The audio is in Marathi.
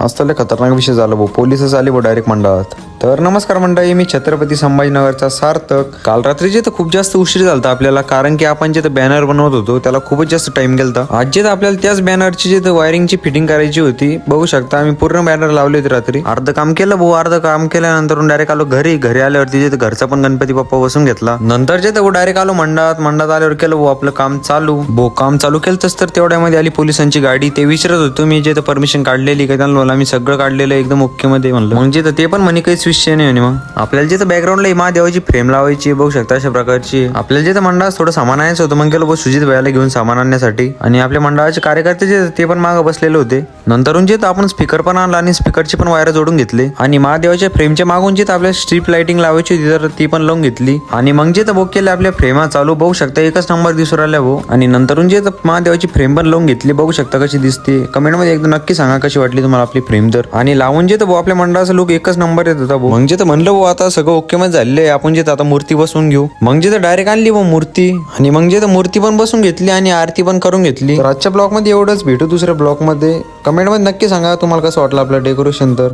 आज तर लय खतरनाक विषय झाला भाऊ. पोलीसच आले भाऊ डायरेक्ट मंडळात. तर नमस्कार मंडळी, मी छत्रपती संभाजीनगरचा सार्थक. काल रात्री तर खूप जास्त उशीर झाला आपल्याला, कारण की आपण जे बॅनर बनवत होतो त्याला खूपच जास्त टाइम गेलता. आज जे आपल्याला त्याच बॅनरची जे वायरिंगची फिटिंग करायची होती. बघू शकता आम्ही पूर्ण बॅनर लावले होते रात्री. अर्ध काम केलं भाऊ, अर्ध काम केल्यानंतर डायरेक्ट आलो घरी. घरी आल्यावरती जे घरचा पण गणपती बाप्पा बसून घेतला. नंतर जे भाऊ डायरेक्ट आलो मंडळात आल्यावर केलं भाऊ आपलं काम चालू. काम चालू केलं तर तेवढ्यामध्ये आली पोलिसांची गाडी. ते विचारत होतो मी जे परमिशन काढलेली का त्यांना, मी सगळं काढलेलं एकदम ओके मध्ये म्हणलं. म्हणजे ते पण म्हणे काहीच विषय नाही म्हणे. मग आपल्याला जे बॅकग्राऊंडला महादेवाची फ्रेम लावायची. बघू शकता अशा प्रकारची. आपल्याला जे मंडळात थोडं सामान आणायचं होतं. मग गेलो सुजित भैयाला घेऊन सामान आणण्यासाठी. आणि आपल्या मंडळाचे कार्यकर्ते जे ते पण मागे बसलेले होते. नंतरून जे आपण स्पीकर पण आणला आणि स्पीकरची पण वायर जोडून घेतले. आणि महादेवाच्या फ्रेमच्या मागून जे आपल्या स्ट्रीप लाइटिंग लावायची होती तर ती पण लावून घेतली. आणि मग जे बुक केले आपल्या फ्रेमा चालू. बघू शकता एकच नंबर दिसून राहिला भाऊ. आणि नंतरून जे महादेवाची फ्रेम पण लावून घेतली. बघू शकता कशी दिसते. कमेंट मध्ये एकदा नक्की सांगा कशी वाटली तुम्हाला आपली फ्रेम. तर आणि लावून जे भाऊ आपल्या मंडळाचा लुक एकच नंबर येत होता भाऊ. म्हणजे म्हणलं भाऊ आता सगळं ओके मध्ये झालेलं आहे. आपण जे आता मूर्ती बसवून घेऊ. मग जे डायरेक्ट आणली भाऊ मूर्ती. आणि मग जे मूर्ती पण बसून घेतली आणि आरती पण करून घेतली. तर आजच्या ब्लॉग मध्ये एवढंच. भेटू दुसऱ्या ब्लॉग मध्ये. कमेंट मध्ये नक्की सांगा तुम्हाला कसं वाटलं आपलं डेकोरेशन. तर